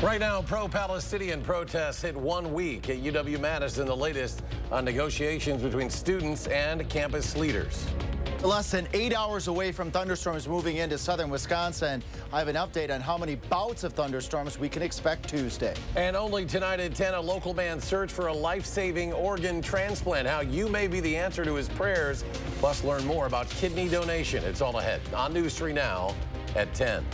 Right now, pro-Palestinian protests hit 1 week at UW-Madison, the latest on negotiations between students and campus leaders. Less than 8 hours away from thunderstorms moving into southern Wisconsin. I have an update on how many bouts of thunderstorms we can expect Tuesday. And only tonight at 10, a local man's search for a life-saving organ transplant. How you may be the answer to his prayers. Plus, learn more about kidney donation. It's all ahead on News 3 Now at 10.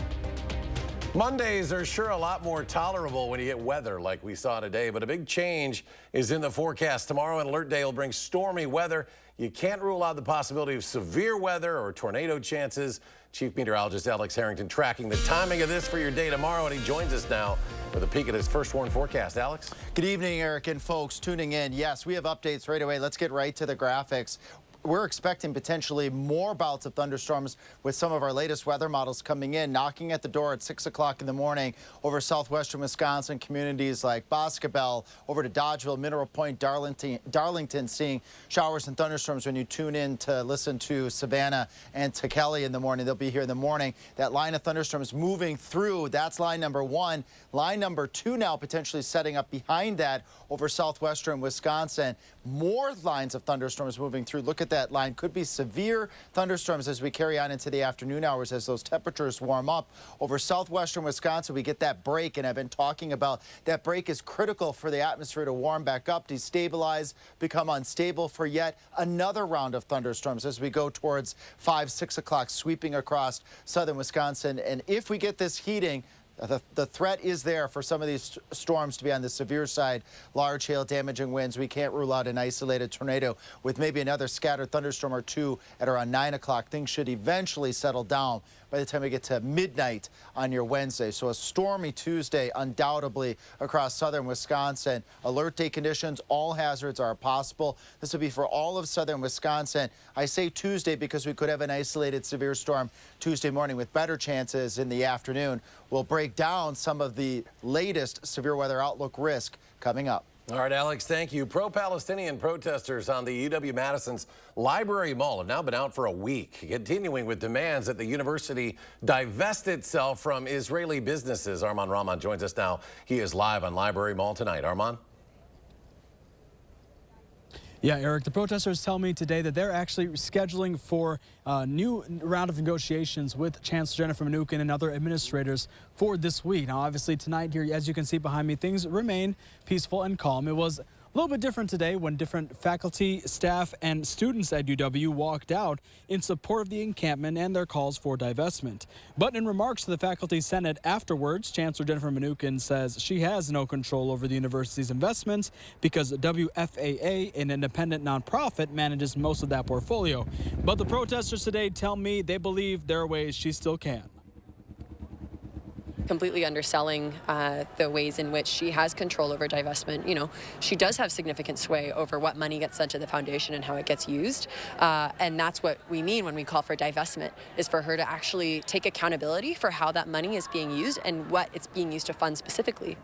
Mondays are sure a lot more tolerable when you get weather like we saw today, but a big change is in the forecast. Tomorrow, an alert day will bring stormy weather. You can't rule out the possibility of severe weather or tornado chances. Chief Meteorologist Alex Harrington tracking the timing of this for your day tomorrow, and he joins us now with a peek at his first warn forecast. Alex? Good evening, Eric, and folks tuning in. Yes, we have updates right away. Let's get right to the graphics. We're expecting potentially more bouts of thunderstorms with some of our latest weather models coming in, knocking at the door at 6 o'clock in the morning over southwestern Wisconsin, communities like Boscobel, over to Dodgeville, Mineral Point, Darlington, seeing showers and thunderstorms when you tune in to listen to Savannah and to Kelly in the morning. They'll be here in the morning. That line of thunderstorms moving through, that's line number 1. Line number 2 now potentially setting up behind that over southwestern Wisconsin. More lines of thunderstorms moving through. Look at that line. Could be severe thunderstorms as we carry on into the afternoon hours as those temperatures warm up. Over southwestern Wisconsin, we get that break, and I've been talking about that break is critical for the atmosphere to warm back up, destabilize, become unstable for yet another round of thunderstorms as we go towards 5, 6 o'clock, sweeping across southern Wisconsin. And if we get this heating, the threat is there for some of these storms to be on the severe side. Large hail, damaging winds. We can't rule out an isolated tornado with maybe another scattered thunderstorm or two at around 9 o'clock. Things should eventually settle down by the time we get to midnight on your Wednesday. So a stormy Tuesday undoubtedly across southern Wisconsin. Alert day conditions, all hazards are possible. This will be for all of southern Wisconsin. I say Tuesday because we could have an isolated severe storm Tuesday morning with better chances in the afternoon. We'll break down some of the latest severe weather outlook risk coming up. All right, Alex, thank you. Pro-Palestinian protesters on the UW-Madison's Library Mall have now been out for a week, continuing with demands that the university divest itself from Israeli businesses. Arman Rahman joins us now. He is live on Library Mall tonight. Arman? Yeah, Eric, the protesters tell me today that they're actually scheduling for a new round of negotiations with Chancellor Jennifer Mnuchin and other administrators for this week. Now, obviously, tonight here, as you can see behind me, things remain peaceful and calm. It was a little bit different today when different faculty, staff, and students at UW walked out in support of the encampment and their calls for divestment. But in remarks to the Faculty Senate afterwards, Chancellor Jennifer Mnuchin says she has no control over the university's investments because WFAA, an independent nonprofit, manages most of that portfolio. But the protesters today tell me they believe there are ways she still can. Completely underselling the ways in which she has control over divestment. You know, she does have significant sway over what money gets sent to the foundation and how it gets used. And that's what we mean when we call for divestment, is for her to actually take accountability for how that money is being used and what it's being used to fund specifically.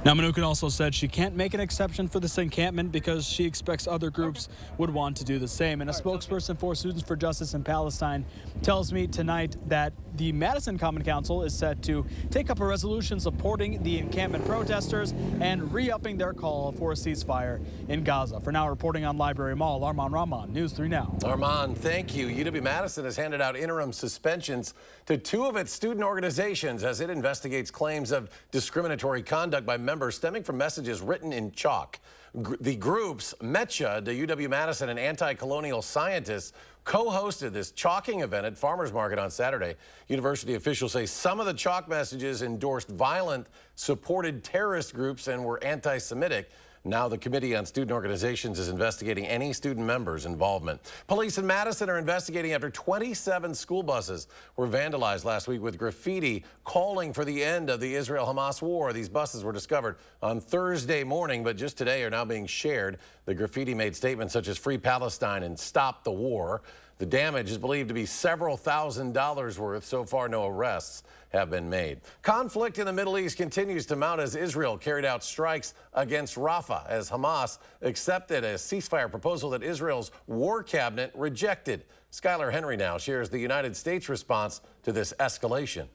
Now, Mnuchin also said she can't make an exception for this encampment because she expects other groups would want to do the same. And a spokesperson for Students for Justice in Palestine tells me tonight that the Madison Common Council is set to take up a resolution supporting the encampment protesters and re-upping their call for a ceasefire in Gaza. For now, reporting on Library Mall, Arman Rahman, News 3 Now. Arman, thank you. UW-Madison has handed out interim suspensions to 2 of its student organizations as it investigates claims of discriminatory conduct by members stemming from messages written in chalk. The groups, METCHA, the UW-Madison, and Anti-Colonial Scientists, co-hosted this chalking event at Farmers Market on Saturday. University officials say some of the chalk messages endorsed violent, supported terrorist groups, and were anti-Semitic. Now the Committee on Student Organizations is investigating any student members' involvement. Police in Madison are investigating after 27 school buses were vandalized last week with graffiti calling for the end of the Israel-Hamas war. These buses were discovered on Thursday morning, but just today are now being shared. The graffiti made statements such as Free Palestine and Stop the War. The damage is believed to be several $1,000s worth. So far, no arrests have been made. Conflict in the Middle East continues to mount as Israel carried out strikes against Rafah as Hamas accepted a ceasefire proposal that Israel's war cabinet rejected. Skylar Henry now shares the United States response to this escalation.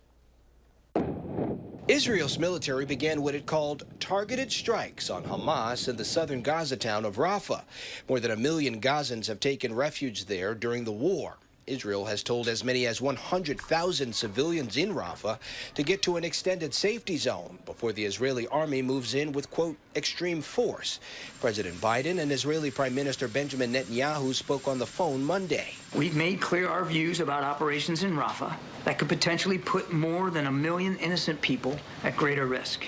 Israel's military began what it called targeted strikes on Hamas in the southern Gaza town of Rafah. More than 1 million Gazans have taken refuge there during the war. Israel has told as many as 100,000 civilians in Rafah to get to an extended safety zone before the Israeli army moves in with, quote, extreme force. President Biden and Israeli Prime Minister Benjamin Netanyahu spoke on the phone Monday. We've made clear our views about operations in Rafah that could potentially put more than 1 million innocent people at greater risk.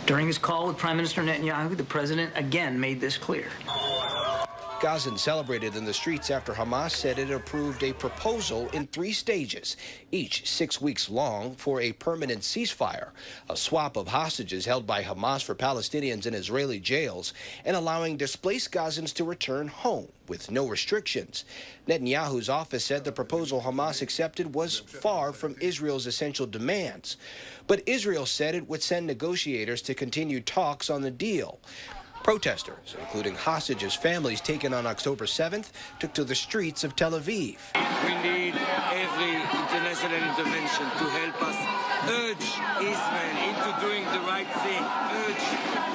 During his call with Prime Minister Netanyahu, the president again made this clear. Gazans celebrated in the streets after Hamas said it approved a proposal in 3 stages, each 6 weeks long, for a permanent ceasefire, a swap of hostages held by Hamas for Palestinians in Israeli jails, and allowing displaced Gazans to return home with no restrictions. Netanyahu's office said the proposal Hamas accepted was far from Israel's essential demands, but Israel said it would send negotiators to continue talks on the deal. Protesters, including hostages' families taken on October 7th, took to the streets of Tel Aviv. We need every international intervention to help us urge Israel into doing the right thing, urge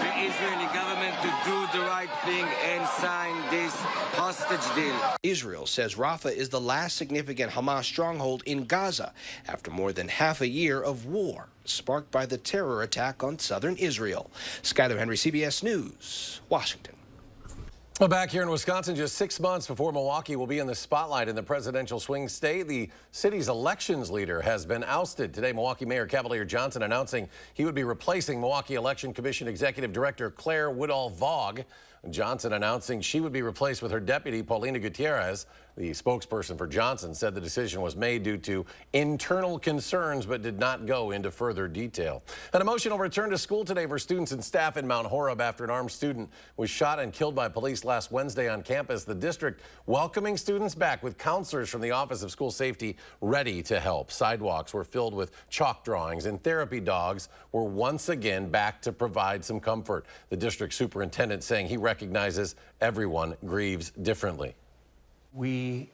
the Israeli government to do the right thing and sign this hostage deal. Israel says Rafah is the last significant Hamas stronghold in Gaza after more than half a year of war sparked by the terror attack on southern Israel. Skyler Henry, CBS News, Washington. Well, back here in Wisconsin, just 6 months before Milwaukee will be in the spotlight in the presidential swing state, the city's elections leader has been ousted. Today, Milwaukee Mayor Cavalier Johnson announcing he would be replacing Milwaukee Election Commission Executive Director Claire Woodall-Vogg. Johnson announcing she would be replaced with her deputy, Paulina Gutierrez. The spokesperson for Johnson said the decision was made due to internal concerns, but did not go into further detail. An emotional return to school today for students and staff in Mount Horeb after an armed student was shot and killed by police last Wednesday on campus. The district welcoming students back with counselors from the Office of School Safety ready to help. Sidewalks were filled with chalk drawings, and therapy dogs were once again back to provide some comfort. The district superintendent saying he recognizes everyone grieves differently. We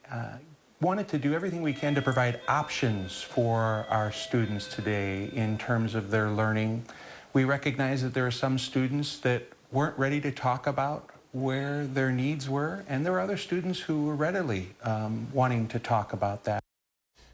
wanted to do everything we can to provide options for our students today in terms of their learning. We recognize that there are some students that weren't ready to talk about where their needs were, and there were other students who were readily wanting to talk about that.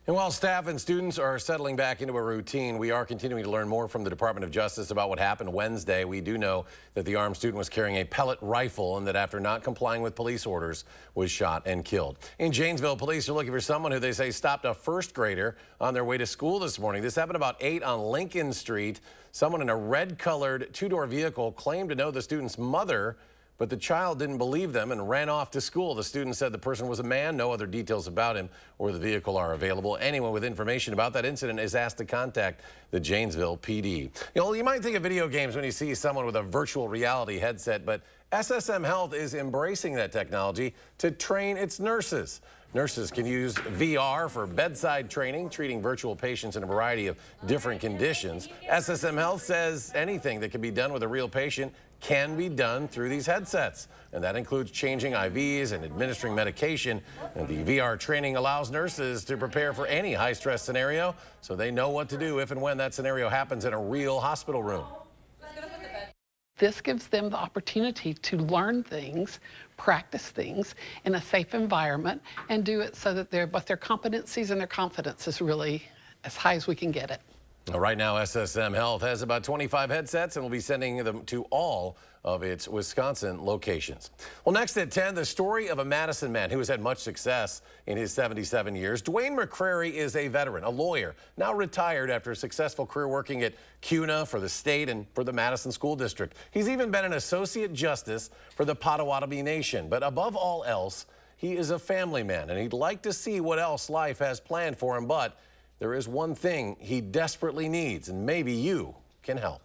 And while staff and students are settling back into a routine, we are continuing to learn more from the Department of Justice about what happened Wednesday. We do know that the armed student was carrying a pellet rifle and that after not complying with police orders was shot and killed. In Janesville, police are looking for someone who they say stopped a first grader on their way to school this morning. This happened about 8 on Lincoln Street. Someone in a red-colored two-door vehicle claimed to know the student's mother, but the child didn't believe them and ran off to school. The student said the person was a man. No other details about him or the vehicle are available. Anyone with information about that incident is asked to contact the Janesville PD. You might think of video games when you see someone with a virtual reality headset, but SSM Health is embracing that technology to train its nurses. Nurses can use VR for bedside training, treating virtual patients in a variety of different conditions. SSM Health says anything that can be done with a real patient can be done through these headsets, and that includes changing IVs and administering medication. And the VR training allows nurses to prepare for any high-stress scenario so they know what to do if and when that scenario happens in a real hospital room. This gives them the opportunity to learn things, practice things in a safe environment, and do it so that both their competencies and their confidence is really as high as we can get it. Right now, SSM Health has about 25 headsets and will be sending them to all of its Wisconsin locations. Well, next at 10, the story of a Madison man who has had much success in his 77 years. Dwayne McCrary is a veteran, a lawyer, now retired after a successful career working at CUNA for the state and for the Madison School District. He's even been an associate justice for the Potawatomi Nation. But above all else, he is a family man, and he'd like to see what else life has planned for him. But there is one thing he desperately needs, and maybe you can help.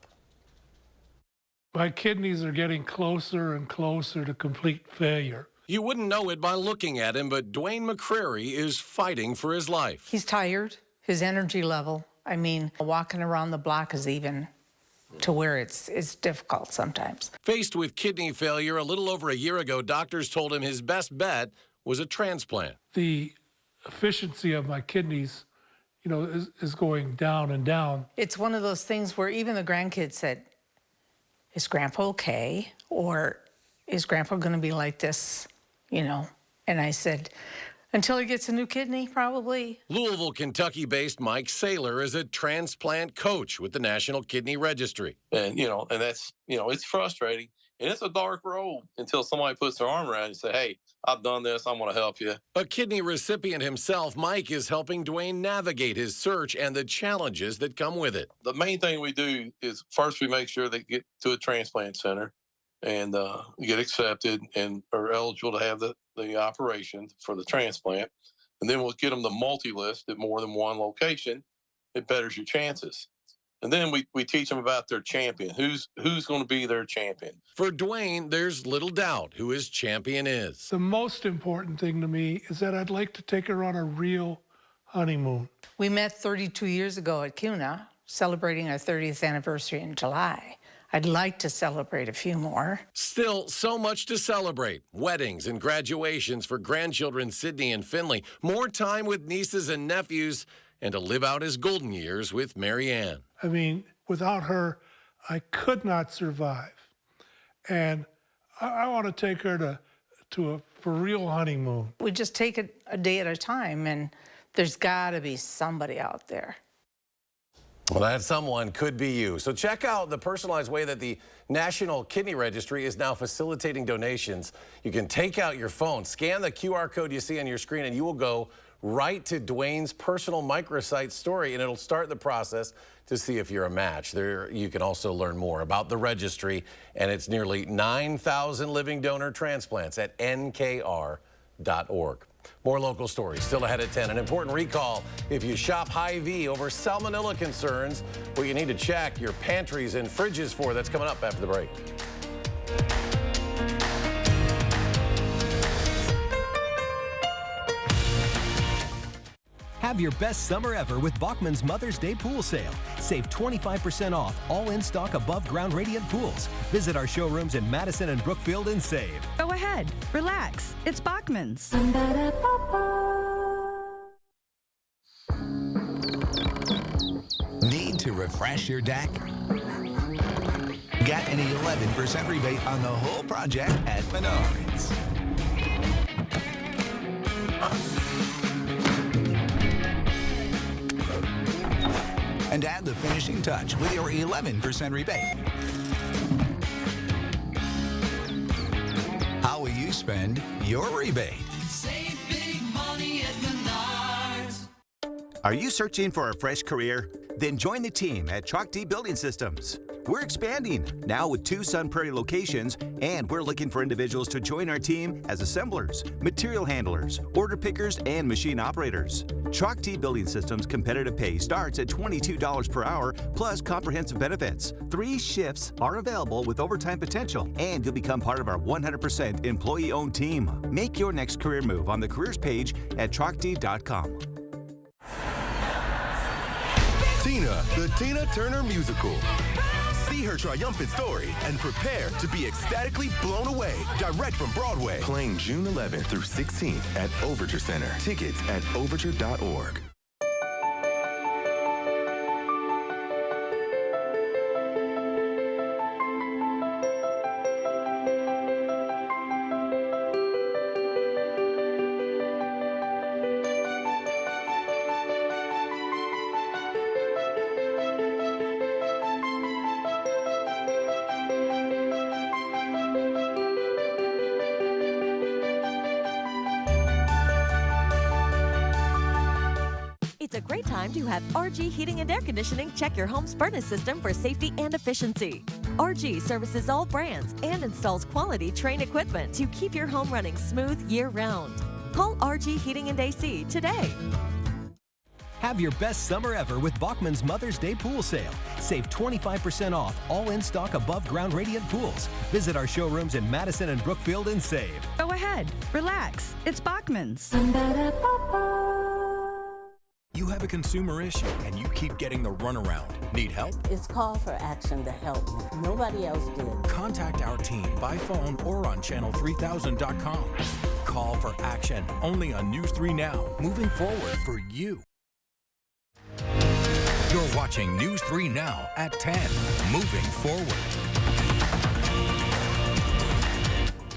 My kidneys are getting closer and closer to complete failure. You wouldn't know it by looking at him, but Dwayne McCrary is fighting for his life. He's tired, his energy level. I mean, walking around the block is even to where it's difficult sometimes. Faced with kidney failure a little over a year ago, doctors told him his best bet was a transplant. The efficiency of my kidneys is going down and down. It's one of those things where even the grandkids said, is Grandpa okay? Or is Grandpa going to be like this, And I said, until he gets a new kidney, probably. Louisville, Kentucky-based Mike Saylor is a transplant coach with the National Kidney Registry. And, and that's, it's frustrating. And it's a dark road until somebody puts their arm around you and say, hey, I've done this. I'm going to help you. A kidney recipient himself, Mike is helping Dwayne navigate his search and the challenges that come with it. The main thing we do is first we make sure they get to a transplant center and get accepted and are eligible to have the operation for the transplant. And then we'll get them the multi-list at more than one location. It betters your chances. And then we teach them about their champion. Who's going to be their champion? For Dwayne, there's little doubt who his champion is. The most important thing to me is that I'd like to take her on a real honeymoon. We met 32 years ago at CUNA, celebrating our 30th anniversary in July. I'd like to celebrate a few more. Still, so much to celebrate. Weddings and graduations for grandchildren Sydney and Finley. More time with nieces and nephews, and to live out his golden years with Marianne. I mean, without her, I could not survive. And I want to take her to a for real honeymoon. We just take it a day at a time, and there's got to be somebody out there. Well, that someone could be you. So check out the personalized way that the National Kidney Registry is now facilitating donations. You can take out your phone, scan the QR code you see on your screen, and you will go right to Dwayne's personal microsite story, and it'll start the process to see if you're a match. There, you can also learn more about the registry and its nearly 9,000 living donor transplants at nkr.org. More local stories still ahead at 10. An important recall if you shop Hy-Vee over salmonella concerns, what you need to check your pantries and fridges for. That's coming up after the break. Have your best summer ever with Bachman's Mother's Day Pool Sale. Save 25% off all in-stock above-ground radiant pools. Visit our showrooms in Madison and Brookfield and save. Go ahead. Relax. It's Bachman's. Need to refresh your deck? Get an 11% rebate on the whole project at Menards. And add the finishing touch with your 11% rebate. How will you spend your rebate? Save big money at Menards. Are you searching for a fresh career? Then join the team at Chalk D Building Systems. We're expanding, now with 2 Sun Prairie locations, and we're looking for individuals to join our team as assemblers, material handlers, order pickers, and machine operators. Chalk D Building Systems competitive pay starts at $22 per hour plus comprehensive benefits. 3 shifts are available with overtime potential, and you'll become part of our 100% employee-owned team. Make your next career move on the careers page at chalkd.com. Tina, the Tina Turner Musical. See her triumphant story and prepare to be ecstatically blown away. Direct from Broadway. Playing June 11th through 16th at Overture Center. Tickets at overture.org. It's a great time to have RG Heating and Air Conditioning check your home's furnace system for safety and efficiency. RG services all brands and installs quality Trane equipment to keep your home running smooth year-round. Call RG Heating and AC today. Have your best summer ever with Bachman's Mother's Day Pool Sale. Save 25% off all in-stock above-ground radiant pools. Visit our showrooms in Madison and Brookfield and save. Go ahead. Relax. It's Bachman's. You have a consumer issue and you keep getting the runaround. Need help? It's call for action to help me. Nobody else did. Contact our team by phone or on channel3000.com. Call for action only on News 3 Now. Moving forward for you. You're watching News 3 Now at 10. Moving forward.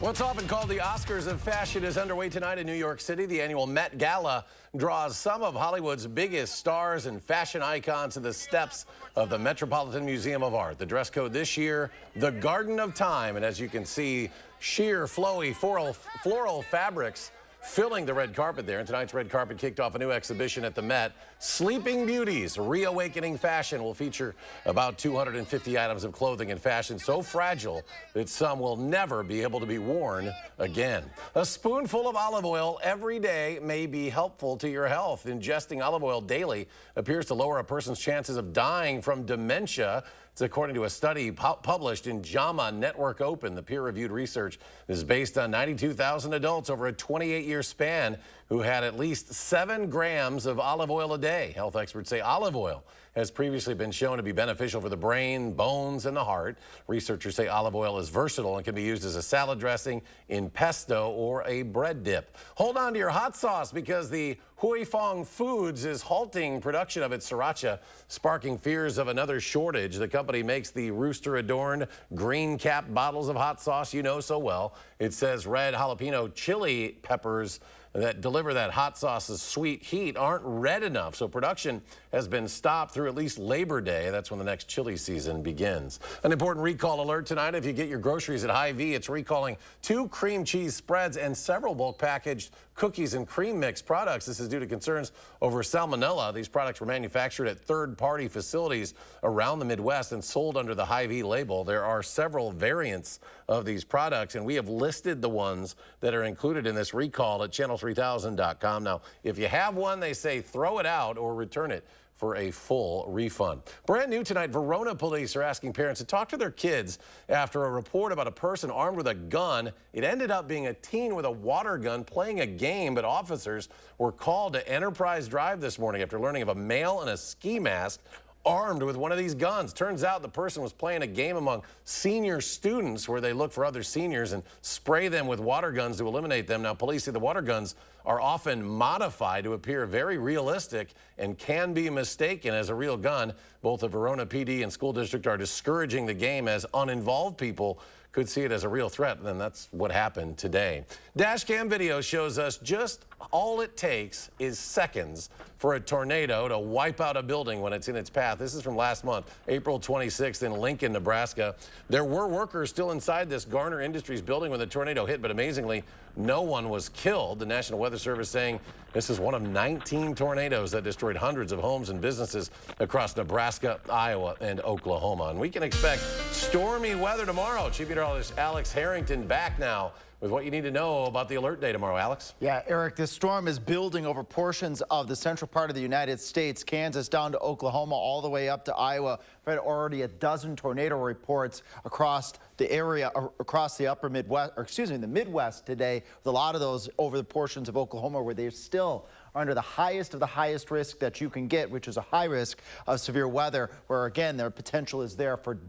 What's often called the Oscars of fashion is underway tonight in New York City. The annual Met Gala draws some of Hollywood's biggest stars and fashion icons to the steps of the Metropolitan Museum of Art. The dress code this year, the Garden of Time. And as you can see, sheer, flowy, floral fabrics filling the red carpet there. And tonight's red carpet kicked off a new exhibition at the Met. Sleeping Beauties, Reawakening Fashion will feature about 250 items of clothing and fashion so fragile that some will never be able to be worn again. A spoonful of olive oil every day may be helpful to your health. Ingesting olive oil daily appears to lower a person's chances of dying from dementia. It's according to a study published in JAMA Network Open. The peer-reviewed research is based on 92,000 adults over a 28-year span who had at least 7 grams of olive oil a day. Health experts say olive oil has previously been shown to be beneficial for the brain, bones, and the heart. Researchers say olive oil is versatile and can be used as a salad dressing, in pesto, or a bread dip. Hold on to your hot sauce because the Huifeng Foods is halting production of its sriracha, sparking fears of another shortage. The company makes the rooster-adorned green-capped bottles of hot sauce you know so well. It says red jalapeno chili peppers that deliver that hot sauce's sweet heat aren't red enough, so production has been stopped through at least Labor Day. That's when the next chili season begins. An important recall alert tonight. If you get your groceries at Hy-Vee, it's recalling 2 cream cheese spreads and several bulk packaged cookies and cream mix products. This is due to concerns over salmonella. These products were manufactured at third-party facilities around the Midwest and sold under the Hy-Vee label. There are several variants of these products, and we have listed the ones that are included in this recall at channel3000.com. Now, if you have one, they say throw it out or return it for a full refund. Brand new tonight, Verona police are asking parents to talk to their kids after a report about a person armed with a gun. It ended up being a teen with a water gun playing a game, but officers were called to Enterprise Drive this morning after learning of a male in a ski mask armed with one of these guns. Turns out the person was playing a game among senior students where they look for other seniors and spray them with water guns to eliminate them. Now, police say the water guns are often modified to appear very realistic and can be mistaken as a real gun. Both the Verona PD and school district are discouraging the game as uninvolved people could see it as a real threat, and that's what happened today. Dashcam video shows us just all it takes is seconds for a tornado to wipe out a building when it's in its path. This is from last month, April 26th in Lincoln, Nebraska. There were workers still inside this Garner Industries building when the tornado hit, but amazingly, no one was killed. The National Weather Service saying this is one of 19 tornadoes that destroyed hundreds of homes and businesses across Nebraska, Iowa, and Oklahoma. And we can expect stormy weather tomorrow. Chief Meteorologist Alex Harrington back now with what you need to know about the alert day tomorrow. Alex? Yeah, Eric, this storm is building over portions of the central part of the United States, Kansas down to Oklahoma, all the way up to Iowa. We've had already a dozen tornado reports across the area, across the upper Midwest, or excuse me, the Midwest today, with a lot of those over the portions of Oklahoma where they still are under the highest of the highest risk that you can get, which is a high risk of severe weather, where again, their potential is there for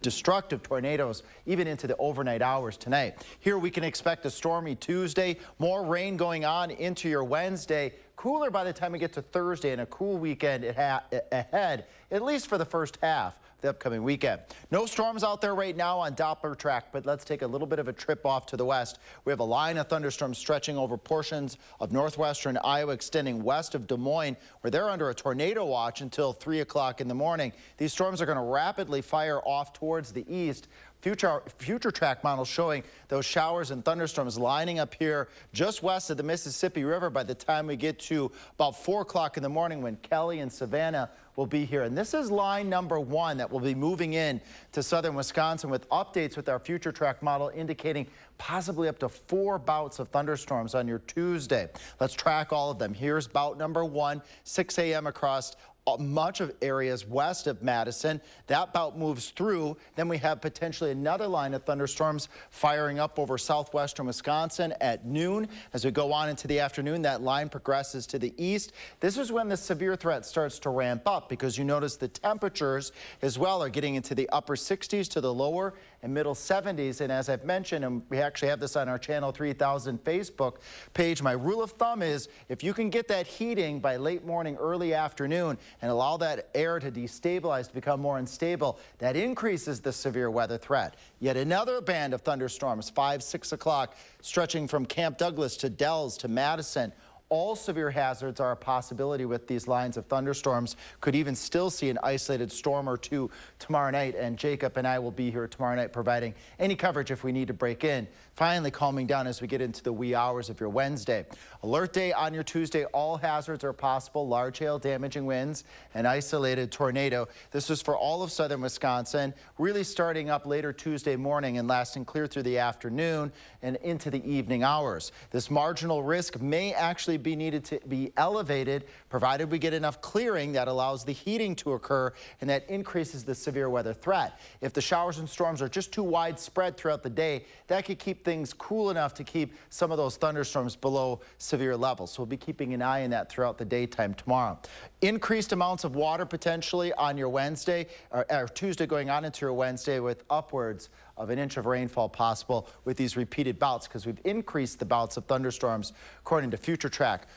destructive tornadoes, even into the overnight hours tonight. Here we can expect a stormy Tuesday, more rain going on into your Wednesday, cooler by the time we get to Thursday, and a cool weekend ahead, at least for the first half the upcoming weekend. No storms out there right now on Doppler track, but let's take a little bit of a trip off to the west. We have a line of thunderstorms stretching over portions of northwestern Iowa, extending west of Des Moines, where they're under a tornado watch until 3 o'clock in the morning. These storms are going to rapidly fire off towards the east. Future track models showing those showers and thunderstorms lining up here just west of the Mississippi River by the time we get to about 4 o'clock in the morning, when Kelly and Savannah will be here. And this is line number 1 that will be moving in to southern Wisconsin, with updates with our future track model indicating possibly up to 4 bouts of thunderstorms on your Tuesday. Let's track all of them. Here's bout number 1, 6 a.m. across much of areas west of Madison. That bout moves through. Then we have potentially another line of thunderstorms firing up over southwestern Wisconsin at noon. As we go on into the afternoon, that line progresses to the east. This is when the severe threat starts to ramp up, because you notice the temperatures as well are getting into the upper 60s to the lower and middle 70s. And as I've mentioned, and we actually have this on our Channel 3000 Facebook page, my rule of thumb is if you can get that heating by late morning, early afternoon, and allow that air to destabilize, to become more unstable. That increases the severe weather threat. Yet another band of thunderstorms, 5, 6 o'clock, stretching from Camp Douglas to Dells to Madison. All severe hazards are a possibility with these lines of thunderstorms. Could even still see an isolated storm or two tomorrow night, and Jacob and I will be here tomorrow night providing any coverage if we need to break in. Finally calming down as we get into the wee hours of your Wednesday. Alert day on your Tuesday. All hazards are possible. Large hail, damaging winds, and isolated tornado. This is for all of southern Wisconsin, really starting up later Tuesday morning and lasting clear through the afternoon and into the evening hours. This marginal risk may actually be needed to be elevated, provided we get enough clearing that allows the heating to occur and that increases the severe weather threat. If the showers and storms are just too widespread throughout the day, that could keep things cool enough to keep some of those thunderstorms below severe levels. So we'll be keeping an eye on that throughout the daytime tomorrow. Increased amounts of water potentially on your Wednesday or Tuesday going on into your Wednesday, with upwards of an inch of rainfall possible with these repeated bouts, because we've increased the bouts of thunderstorms according to Future Track.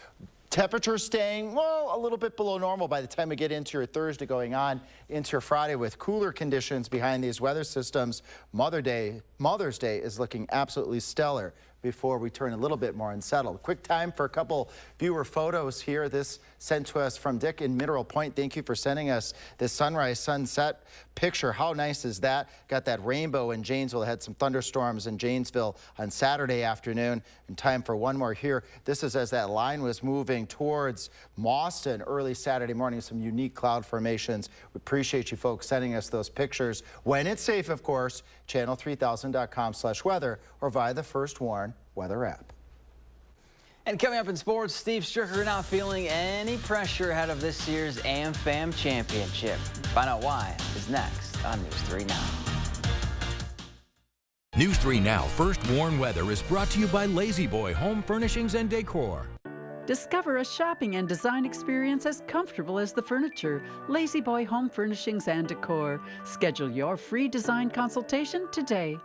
Temperatures staying, well, a little bit below normal by the time we get into your Thursday going on into your Friday, with cooler conditions behind these weather systems. Mother's Day is looking absolutely stellar before we turn a little bit more unsettled. Quick time for a couple viewer photos here. This sent to us from Dick in Mineral Point. Thank you for sending us this sunrise sunset picture. How nice is that? Got that rainbow in Janesville. Had some thunderstorms in Janesville on Saturday afternoon. And time for one more here. This is as that line was moving towards Mauston early Saturday morning. Some unique cloud formations. We appreciate you folks sending us those pictures. When it's safe, of course, channel3000.com/weather or via the First Warn weather app. And coming up in sports, Steve Stricker not feeling any pressure ahead of this year's AmFam Championship. Find out why is next on News 3 Now. News 3 Now First Warn Weather is brought to you by Lazy Boy Home Furnishings and Decor. Discover a shopping and design experience as comfortable as the furniture. Lazy Boy Home Furnishings and Decor. Schedule your free design consultation today.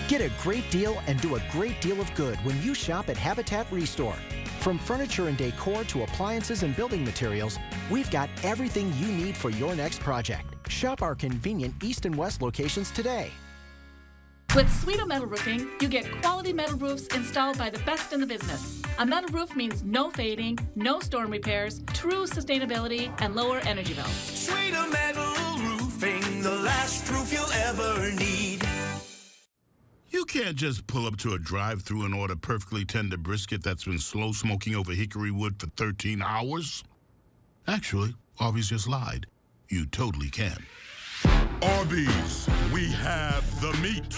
Get a great deal and do a great deal of good when you shop at Habitat Restore. From furniture and decor to appliances and building materials, we've got everything you need for your next project. Shop our convenient East and West locations today. With Sweeto Metal Roofing, you get quality metal roofs installed by the best in the business. A metal roof means no fading, no storm repairs, true sustainability, and lower energy bills. Sweeto Metal Roofing, the last roof you'll ever need. You can't just pull up to a drive-thru and order perfectly tender brisket that's been slow smoking over hickory wood for 13 hours. Actually, Arby's just lied. You totally can. Arby's, we have the meat.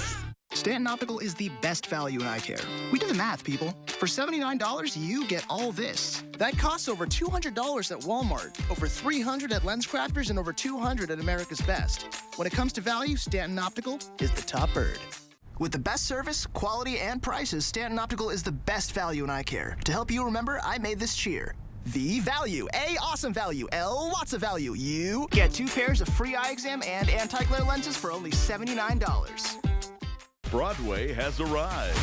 Stanton Optical is the best value in eye care. We did the math, people. For $79, you get all this. That costs over $200 at Walmart, over $300 at LensCrafters, and over $200 at America's Best. When it comes to value, Stanton Optical is the top bird. With the best service, quality, and prices, Stanton Optical is the best value in eye care. To help you remember, I made this cheer. V value, A awesome value, L lots of value. You get 2 pairs of free eye exam and anti-glare lenses for only $79. Broadway has arrived.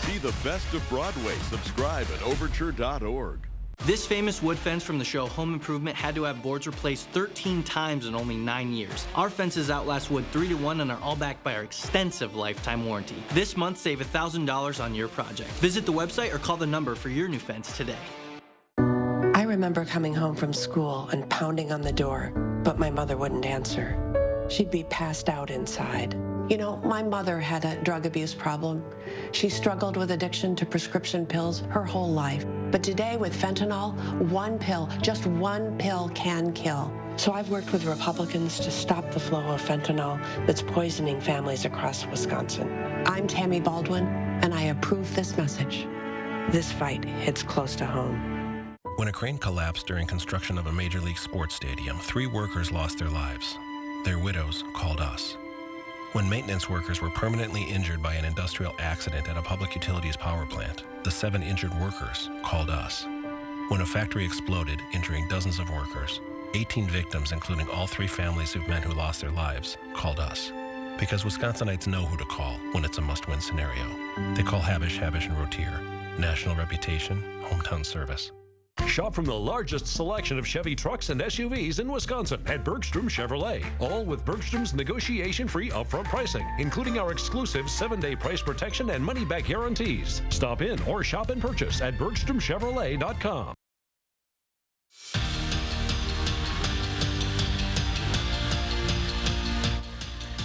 See the best of Broadway. Subscribe at overture.org. This famous wood fence from the show Home Improvement had to have boards replaced 13 times in only 9 years. Our fences outlast wood 3 to 1 and are all backed by our extensive lifetime warranty. This month, save $1,000 on your project. Visit the website or call the number for your new fence today. I remember coming home from school and pounding on the door, but my mother wouldn't answer. She'd be passed out inside. You know, my mother had a drug abuse problem. She struggled with addiction to prescription pills her whole life. But today with fentanyl, one pill, just one pill can kill. So I've worked with Republicans to stop the flow of fentanyl that's poisoning families across Wisconsin. I'm Tammy Baldwin, and I approve this message. This fight hits close to home. When a crane collapsed during construction of a Major League sports stadium, 3 workers lost their lives. Their widows called us. When maintenance workers were permanently injured by an industrial accident at a public utilities power plant, the 7 injured workers called us. When a factory exploded, injuring dozens of workers, 18 victims, including all 3 families of men who lost their lives, called us. Because Wisconsinites know who to call when it's a must-win scenario. They call Habish, and Rotier. National reputation, hometown service. Shop from the largest selection of Chevy trucks and SUVs in Wisconsin at Bergstrom Chevrolet. All with Bergstrom's negotiation-free upfront pricing, including our exclusive 7-day price protection and money-back guarantees. Stop in or shop and purchase at BergstromChevrolet.com.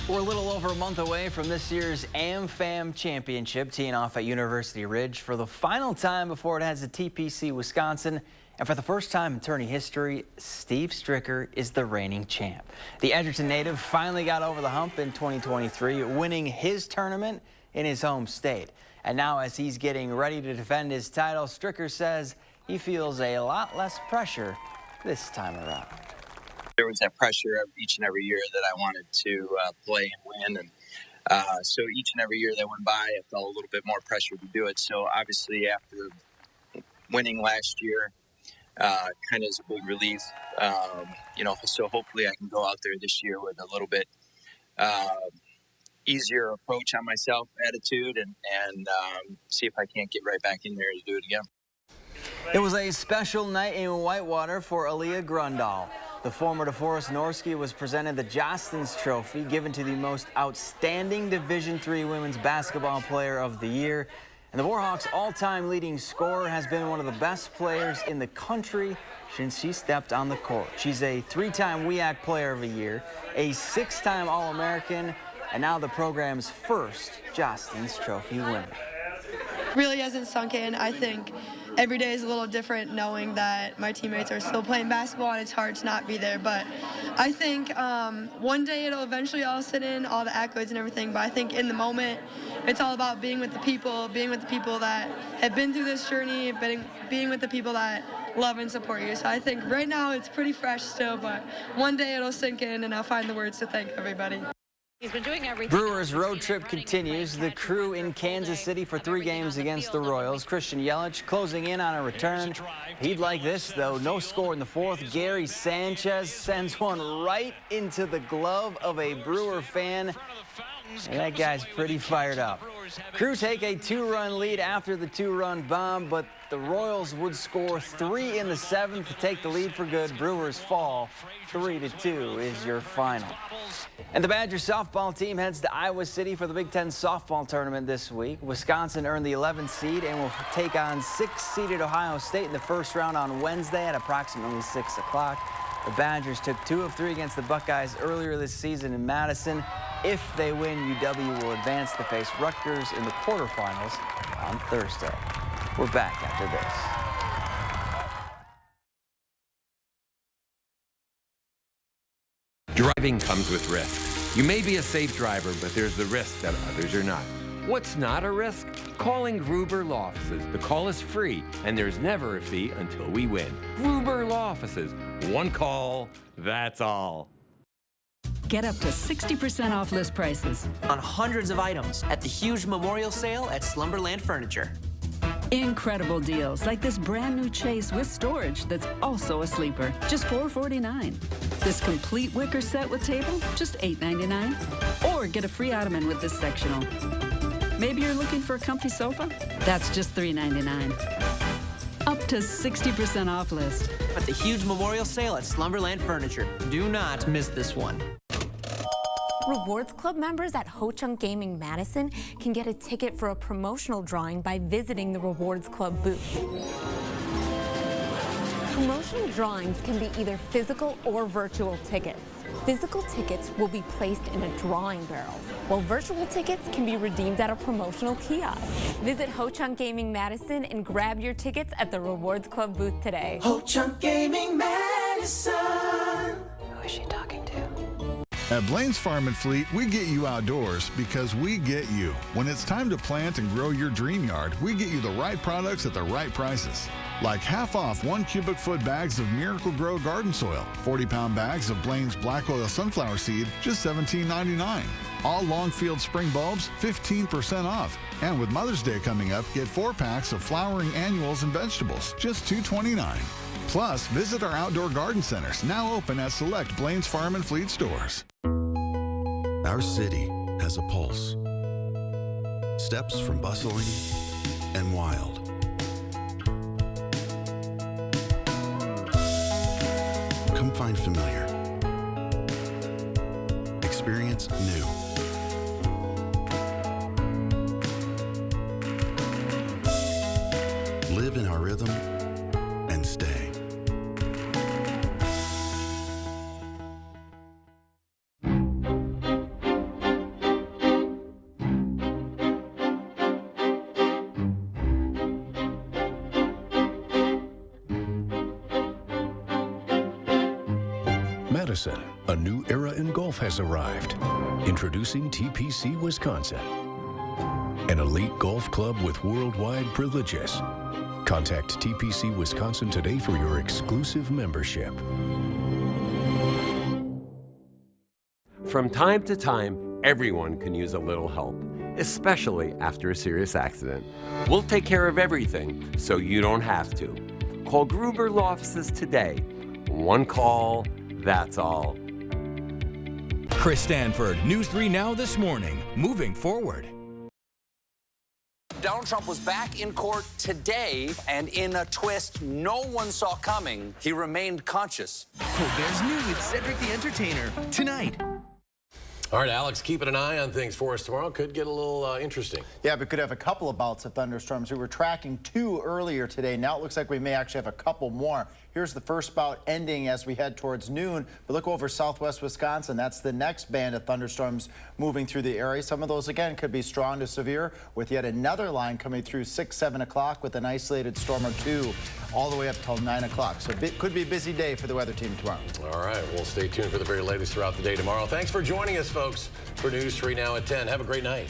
We're a little over a month away from this year's AmFam Championship, teeing off at University Ridge for the final time before it heads to TPC Wisconsin. And for the first time in tourney history, Steve Stricker is the reigning champ. The Edgerton native finally got over the hump in 2023, winning his tournament in his home state. And now as he's getting ready to defend his title, Stricker says he feels a lot less pressure this time around. There was that pressure each and every year that I wanted to play and win. And so each and every year that went by, I felt a little bit more pressure to do it. So obviously after winning last year, kind of is a big relief, you know, so hopefully I can go out there this year with a little bit easier approach on myself, attitude, and see if I can't get right back in there to do it again. It was a special night in Whitewater for Aaliyah Grundahl. The former DeForest Norski was presented the Jostens Trophy, given to the most outstanding Division III women's basketball player of the year. And the Warhawks' all-time leading scorer has been one of the best players in the country since she stepped on the court. She's a 3-time WIAC Player of the Year, a 6-time All-American, and now the program's first Jostens Trophy winner. Really hasn't sunk in. I think every day is a little different knowing that my teammates are still playing basketball and it's hard to not be there. But I think one day it'll eventually all sit in, all the accolades and everything. But I think in the moment, it's all about being with the people that have been through this journey, being with the people that love and support you. So I think right now it's pretty fresh still, but one day it'll sink in and I'll find the words to thank everybody. He's been doing everything. Brewers' road trip continues. The Crew in Kansas City for 3 games against the Royals. Christian Yelich closing in on a return. He'd like this, though. No score in the 4th. Gary Sanchez sends one right into the glove of a Brewer fan. And that guy's pretty fired up. Crew take a 2-run lead after the 2-run bomb, but the Royals would score 3 in the 7th to take the lead for good. Brewers fall 3-2 is your final. And the Badger softball team heads to Iowa City for the Big Ten softball tournament this week. Wisconsin earned the 11th seed and will take on 6-seeded Ohio State in the first round on Wednesday at approximately 6 o'clock. The Badgers took 2 of 3 against the Buckeyes earlier this season in Madison. If they win, UW will advance to face Rutgers in the quarterfinals on Thursday. We're back after this. Driving comes with risk. You may be a safe driver, but there's the risk that others are not. What's not a risk? Calling Gruber Law Offices. The call is free, and there's never a fee until we win. Gruber Law Offices. One call, that's all. Get up to 60% off list prices on hundreds of items at the huge memorial sale at Slumberland Furniture. Incredible deals like this brand new Chase with storage that's also a sleeper, just $449. This complete wicker set with table, just $899. Or get a free ottoman with this sectional. Maybe you're looking for a comfy sofa? That's just $399. Up to 60% off list. At the huge memorial sale at Slumberland Furniture. Do not miss this one. Rewards Club members at Ho Chunk Gaming Madison can get a ticket for a promotional drawing by visiting the Rewards Club booth. Promotional drawings can be either physical or virtual tickets. Physical tickets will be placed in a drawing barrel, while virtual tickets can be redeemed at a promotional kiosk. Visit Ho Chunk Gaming Madison and grab your tickets at the Rewards Club booth today. Ho Chunk Gaming Madison. Who is she talking to? At Blaine's Farm and Fleet, we get you outdoors because we get you. When it's time to plant and grow your dream yard, we get you the right products at the right prices. Like half off 1 cubic foot bags of Miracle Grow garden soil, 40-pound bags of Blaine's Black Oil Sunflower Seed, just $17.99. All Longfield spring bulbs, 15% off. And with Mother's Day coming up, get 4 packs of flowering annuals and vegetables, just $2.29. Plus, visit our outdoor garden centers, now open at select Blaine's Farm and Fleet stores. Our city has a pulse. Steps from bustling and wild. Come find familiar. Experience new. Live in our rhythm and stay. Madison, a new era in golf has arrived. Introducing TPC Wisconsin, an elite golf club with worldwide privileges. Contact TPC Wisconsin today for your exclusive membership. From time to time, everyone can use a little help, especially after a serious accident. We'll take care of everything so you don't have to. Call Gruber Law Offices today. One call, that's all. Chris Stanford, News 3 Now this morning. Moving forward. Donald Trump was back in court today, and in a twist no one saw coming, he remained conscious. There's new with Cedric the Entertainer tonight. All right, Alex, keeping an eye on things for us tomorrow. Could get a little interesting. Yeah, we could have a couple of bouts of thunderstorms. We were tracking 2 earlier today. Now it looks like we may actually have a couple more. Here's the first bout ending as we head towards noon. But look over southwest Wisconsin. That's the next band of thunderstorms moving through the area. Some of those, again, could be strong to severe, with yet another line coming through 6, 7 o'clock with an isolated storm or 2 all the way up till 9 o'clock. So it could be a busy day for the weather team tomorrow. All right, we'll stay tuned for the very latest throughout the day tomorrow. Thanks for joining us, folks, for News 3 Now at 10. Have a great night.